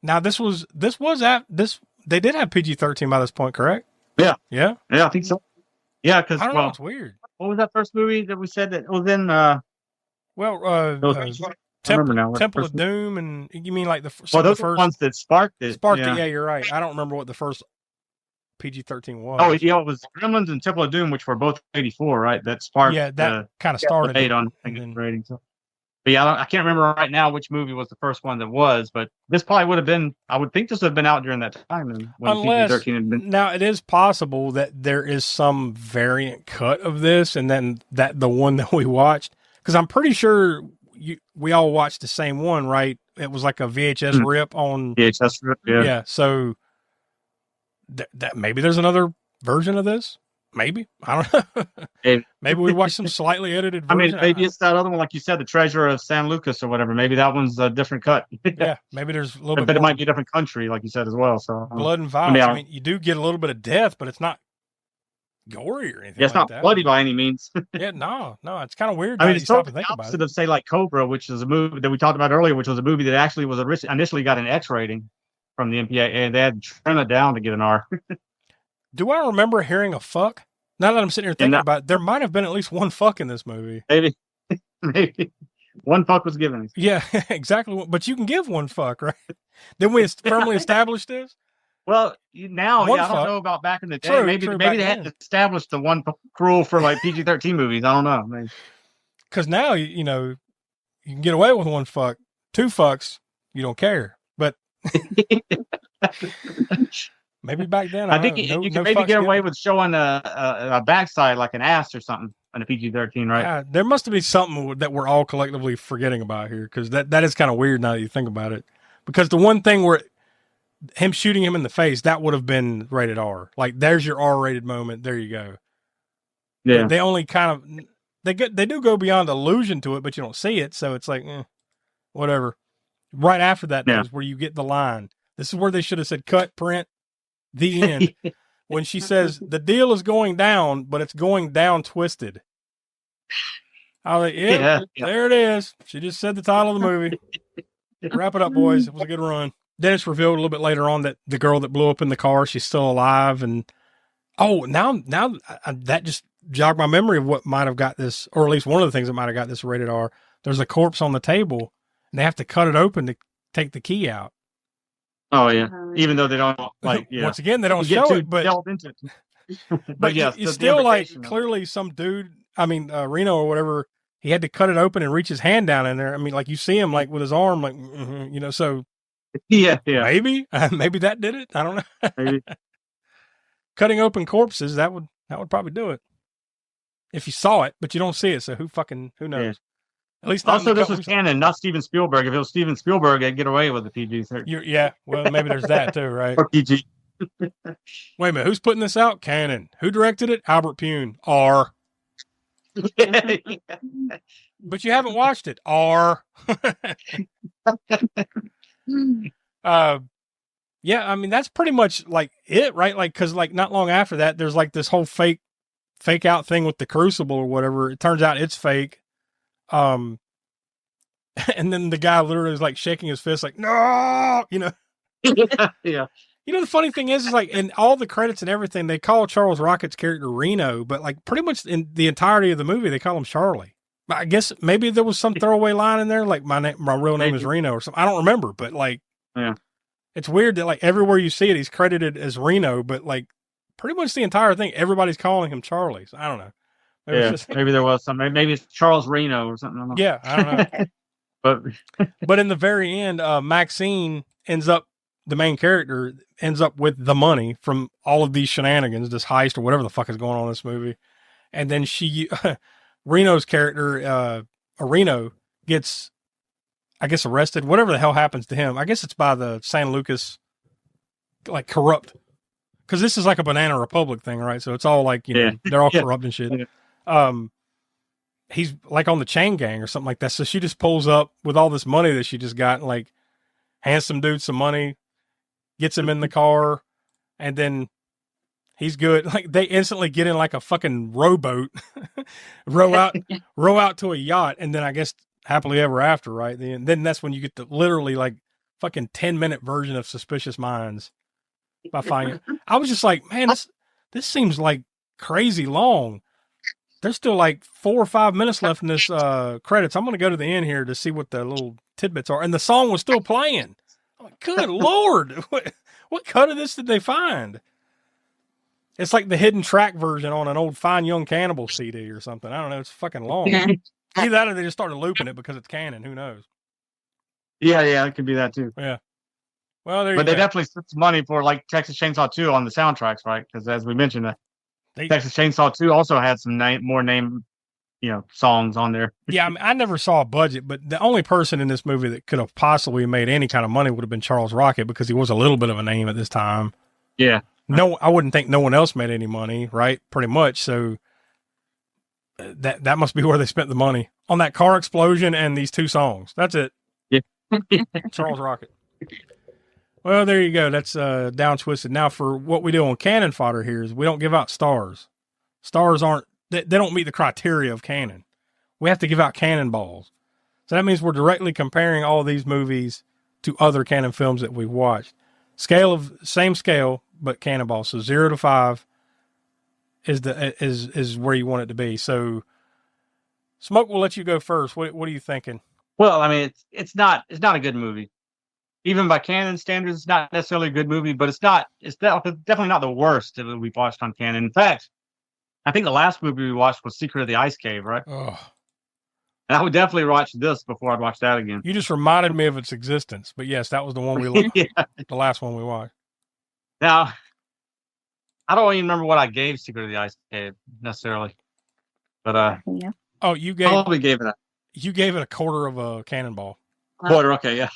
Now this was they did have PG-13 by this point, correct? Yeah. Yeah. Yeah, I think so. Yeah, because I don't know. It's weird. what was that first movie that we said that was in? Well, I remember now. Temple of Doom, and you mean like Well, those the are the first ones that sparked it. sparked it? Yeah, you're right. I don't remember what the first PG-13 was. Oh, yeah, it was Gremlins and Temple of Doom, which were both 84, right? That sparked. Yeah, that kind of started debate on rating. So. But yeah, I can't remember right now which movie was the first one that was, but this probably would have been. I would think this would have been out during that time. When Unless PG-13 had been. Now it is possible that there is some variant cut of this, and then that the one that we watched, because I'm pretty sure we all watched the same one, right? It was like a VHS rip on VHS rip. Yeah. Yeah. So that maybe there's another version of this. Maybe. I don't know. Maybe we watched some slightly edited version. I mean, maybe it's that other one, like you said, the Treasure of San Lucas or whatever. Maybe that one's a different cut. Yeah, maybe there's a little bit but it more might be a different country, like you said as well. So blood and violence. I mean, you do get a little bit of death, but it's not gory or anything. Yeah, it's like not that. bloody by any means. Yeah, no, it's kind of weird. I mean, it's stop totally and think about opposite it. of, say, like Cobra, which is a movie that we talked about earlier, which was a movie that actually was initially got an X rating from the MPAA, and they had to trim it down to get an R. Do I remember hearing a fuck? Now that I'm sitting here thinking about it, there might have been at least one fuck in this movie. Maybe one fuck was given. Yeah, exactly. But you can give one fuck, right? Then we firmly established this. Well, now I don't know about back in the day. Maybe they had established the one rule for like PG-13 movies. I don't know. Because now you can get away with one fuck, two fucks, you don't care. But maybe back then, I think you can maybe get away with showing a backside like an ass or something on a PG-13, right? Yeah, there must have been something that we're all collectively forgetting about here, because that is kind of weird now that you think about it. Because the one thing where him shooting him in the face, that would have been rated R. Like, there's your R-rated moment. There you go. Yeah. But they only kind of they do go beyond allusion to it, but you don't see it, so it's like whatever. Right after that is where you get the line. This is where they should have said cut, print, the end. When she says the deal is going down, but it's going down twisted. I was like, there it is. She just said the title of the movie. Wrap it up, boys. It was a good run. Then it's revealed a little bit later on that the girl that blew up in the car, she's still alive. And now that just jogged my memory of what might have got this, or at least one of the things that might have got this rated R. There's a corpse on the table, and they have to cut it open to take the key out. Oh yeah, even though they don't once again they don't show it, but into it. but yes, it's still like clearly some dude. I mean, Reno or whatever. He had to cut it open and reach his hand down in there. I mean, like you see him like with his arm, like So yeah, maybe that did it. I don't know. Maybe cutting open corpses that would probably do it if you saw it, but you don't see it. So who knows? Yeah. At least also this was Cannon, not Steven Spielberg. If it was Steven Spielberg, I'd get away with the PG-13. Yeah, well, maybe there's that too, right? Or PG. Wait a minute, who's putting this out? Cannon. Who directed it? Albert Pune. R. But you haven't watched it. R. Yeah, I mean that's pretty much like it, right? Like because like not long after that, there's like this whole fake out thing with the Crucible or whatever. It turns out it's fake. And then the guy literally is like shaking his fist, like no, Yeah. The funny thing is like in all the credits and everything, they call Charles Rocket's character Reno, but like pretty much in the entirety of the movie, they call him Charlie. I guess maybe there was some throwaway line in there, like my real name is Reno or something. I don't remember, but like, it's weird that like everywhere you see it, he's credited as Reno, but like pretty much the entire thing, everybody's calling him Charlie. So I don't know. Maybe there was some. Maybe it's Charles Reno or something. I don't know. Yeah, I don't know. but in the very end, Maxine the main character ends up with the money from all of these shenanigans, this heist or whatever the fuck is going on in this movie. And then Reno's character, Reno gets, I guess, arrested. Whatever the hell happens to him. I guess it's by the San Lucas, like corrupt. Cause this is like a Banana Republic thing, right? So it's all like, they're all corrupt and shit. He's like on the chain gang or something like that. So she just pulls up with all this money that she just got and like hands some dude some money, gets him in the car, and then he's good. Like they instantly get in like a fucking rowboat, row out to a yacht. And then I guess happily ever after, right? Then that's when you get the literally like fucking 10-minute version of Suspicious Minds. by finding. I was just like, man, this seems like crazy long. There's still like 4 or 5 minutes left in this credits. I'm going to go to the end here to see what the little tidbits are. And the song was still playing. I'm like, good Lord. What cut of this did they find? It's like the hidden track version on an old Fine Young Cannibal CD or something. I don't know. It's fucking long. Either that or they just started looping it because it's canon. Who knows? Yeah, it could be that too. Yeah. Well, there you But go. they definitely spent some money for like Texas Chainsaw 2 on the soundtracks, right? Because as we mentioned, Texas Chainsaw 2 also had some more songs on there. Yeah, I mean, I never saw a budget, but the only person in this movie that could have possibly made any kind of money would have been Charles Rocket because he was a little bit of a name at this time. Yeah. No, I wouldn't think no one else made any money, right? Pretty much. So that must be where they spent the money on that car explosion and these 2 songs. That's it. Yeah. Charles Rocket. Well, there you go. That's Down Twisted. Now, for what we do on Cannon Fodder here is we don't give out stars. Stars they don't meet the criteria of canon. We have to give out cannonballs. So that means we're directly comparing all these movies to other canon films that we've watched. Same scale, but cannonball. So 0 to 5 is where you want it to be. So Smoke, we'll let you go first. What are you thinking? Well, I mean, it's not a good movie. Even by canon standards, it's not necessarily a good movie, but it's definitely not the worst that we've watched on canon. In fact, I think the last movie we watched was Secret of the Ice Cave, right? Oh. And I would definitely watch this before I'd watch that again. You just reminded me of its existence. But yes, that was the one we looked the last one we watched. Now, I don't even remember what I gave Secret of the Ice Cave necessarily. But Yeah. Oh, you probably gave it a quarter of a cannonball. quarter, okay, yeah.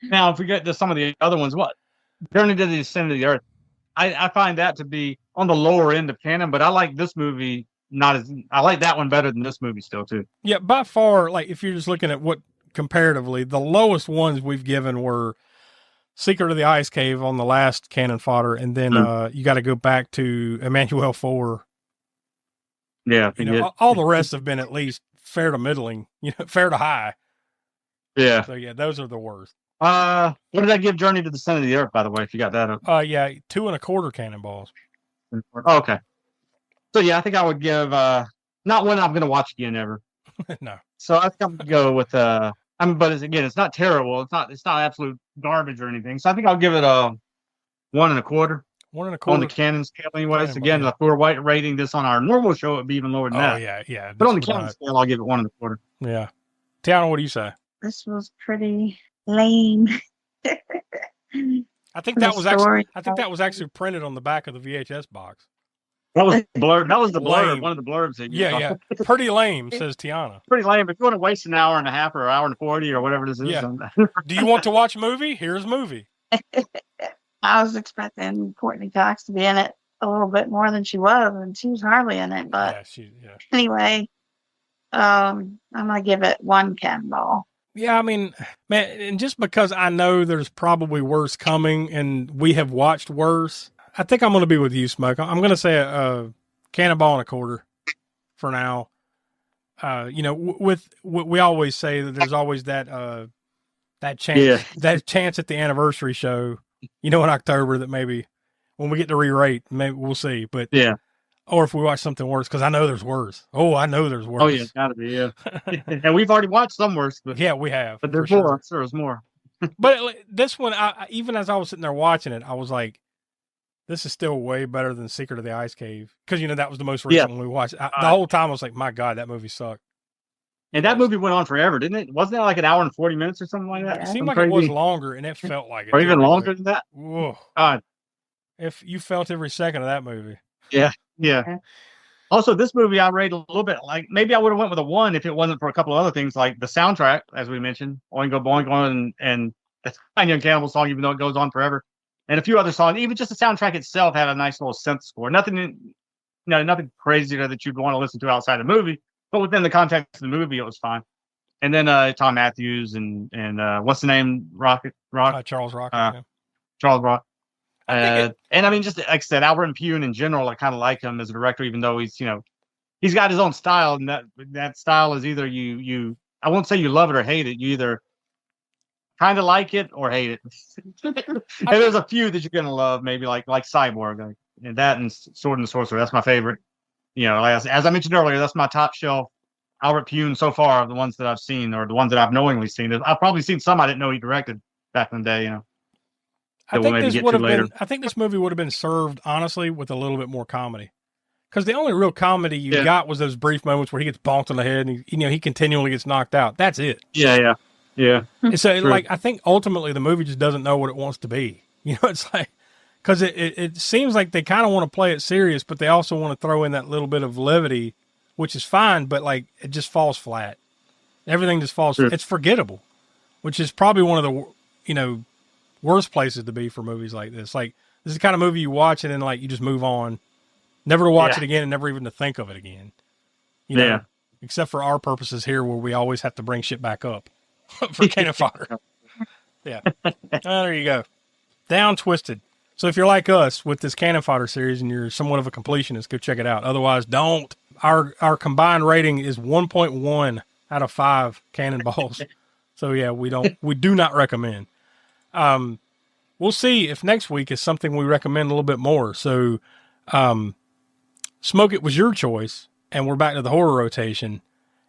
Now, if we get to some of the other ones, what? Journey to the Descent of the Earth. I find that to be on the lower end of canon, but I like this movie I like that one better than this movie still, too. Yeah, by far, like, if you're just looking at what comparatively, the lowest ones we've given were Secret of the Ice Cave on the last Cannon Fodder, and then you got to go back to Emmanuel 4. Yeah. All the rest have been at least fair to middling, fair to high. Yeah. So, yeah, those are the worst. What did I give Journey to the Center of the Earth, by the way, if you got that up? Yeah, 2 1/4 cannonballs. Oh, okay. So, yeah, I think I would give, not one I'm going to watch again ever. No. So, I think I'm going to go with, but it's not terrible. It's not absolute garbage or anything. So, I think I'll give it a 1 1/4. 1 1/4. On the canon scale anyways. Again, if we were rating this on our normal show, it would be even lower than that. Yeah. But on the canon scale, I'll give it 1 1/4. Yeah. Tiana, what do you say? This was pretty lame. I think that was actually printed on the back of the VHS box. That was blurb. That was the blurb. Lame. One of the blurbs. That Yeah. Pretty lame, says Tiana. Pretty lame. If you want to waste an hour and a half or an hour and 40 or whatever this is. Yeah. Do you want to watch a movie? Here's a movie. I was expecting Courtney Cox to be in it a little bit more than she was, and she was hardly in it. But anyway, I'm gonna give it 1 cannonball. Yeah, I mean, man, and just because I know there's probably worse coming, and we have watched worse, I think I'm going to be with you, Smoke. I'm going to say a cannonball and 1/4 for now. With we always say that there's always that chance at the anniversary show, in October, that maybe when we get to re-rate, maybe we'll see. But yeah. Or if we watch something worse, because I know there's worse. Oh, I know there's worse. Oh, yeah, it's got to be, yeah. And we've already watched some worse. But, yeah, we have. But there's more. Sure, there's more. But this one, even as I was sitting there watching it, I was like, this is still way better than Secret of the Ice Cave. Because, that was the most recent one we watched. The whole time I was like, my God, that movie sucked. And that movie went on forever, didn't it? Wasn't that like an hour and 40 minutes or something like that? It seemed like it was longer, and it felt like it. Or even longer than that? Whoa. God. If you felt every second of that movie. Yeah. Also, this movie I rate a little bit like maybe I would have went with a 1 if it wasn't for a couple of other things like the soundtrack, as we mentioned, Oingo Boingo and the Fine Young Cannibal song, even though it goes on forever, and a few other songs. Even just the soundtrack itself had a nice little synth score. Nothing crazy that you'd want to listen to outside the movie, but within the context of the movie, it was fine. And then Tom Matthews and what's the name? Charles Rocket. Charles Rock. And I mean, just like I said, Albert Pune in general, I kind of like him as a director, even though he's got his own style, and that style is either you I won't say you love it or hate it. You either kind of like it or hate it. And there's a few that you're gonna love, maybe like Cyborg, and that and Sword and Sorcerer. That's my favorite. You know, as I mentioned earlier, that's my top shelf Albert Pune so far of the ones that I've seen, or the ones that I've knowingly seen. I've probably seen some I didn't know he directed back in the day. You know, I think this would have been. I think this movie would have been served honestly with a little bit more comedy, because the only real comedy you got was those brief moments where he gets bonked on the head and he continually gets knocked out. That's it. Yeah. And so, like, I think ultimately the movie just doesn't know what it wants to be. You know, it's like, because it seems like they kind of want to play it serious, but they also want to throw in that little bit of levity, which is fine, but like it just falls flat. Everything just falls. It's forgettable, which is probably one of the worst places to be for movies like this. Like, this is the kind of movie you watch and then like you just move on, never to watch it again and never even to think of it again. You know, except for our purposes here, where we always have to bring shit back up for Cannon Fodder. Yeah, there you go. Down Twisted. So if you're like us with this Cannon Fodder series and you're somewhat of a completionist, go check it out. Otherwise, don't. Our combined rating is 1.1 out of 5 cannonballs. So yeah, we do not recommend. We'll see if next week is something we recommend a little bit more. So, Smoke It was your choice, and we're back to the horror rotation.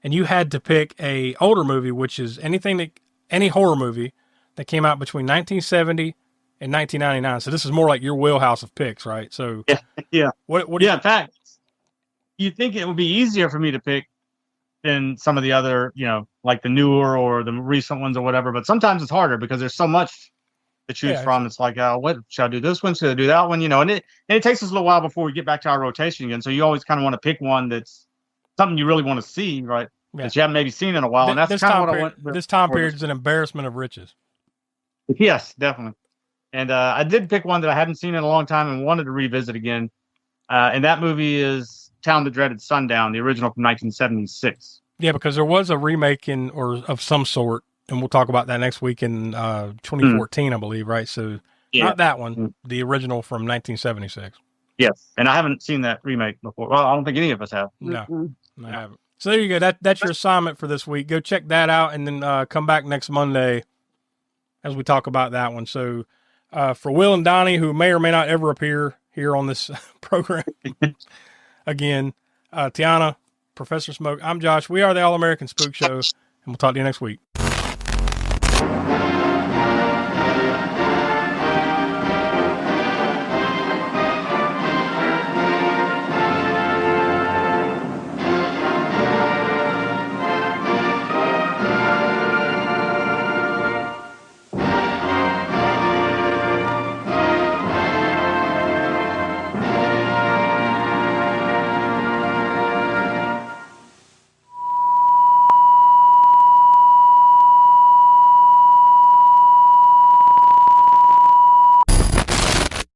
And you had to pick a older movie, which is any horror movie that came out between 1970 and 1999. So this is more like your wheelhouse of picks, right? So yeah. What do you? In fact, you'd think it would be easier for me to pick than some of the other, like the newer or the recent ones or whatever. But sometimes it's harder because there's so much to choose from. It's like, what should I do? This one? Should I do that one? And it takes us a little while before we get back to our rotation again. So you always kind of want to pick one that's something you really want to see, right? That you haven't maybe seen in a while. And that's kind of what I want. This time period is an embarrassment of riches. Yes, definitely. And I did pick one that I hadn't seen in a long time and wanted to revisit again. And that movie is Town That Dreaded Sundown, the original from 1976. Yeah, because there was a remake of some sort, and we'll talk about that next week in 2014, I believe, right? So not that one, the original from 1976. Yes, and I haven't seen that remake before. Well, I don't think any of us have. No, I haven't. So there you go. That's your assignment for this week. Go check that out, and then come back next Monday as we talk about that one. So for Will and Donnie, who may or may not ever appear here on this program again, Tiana, Professor Smoke, I'm Josh. We are the All-American Spook Show, and we'll talk to you next week.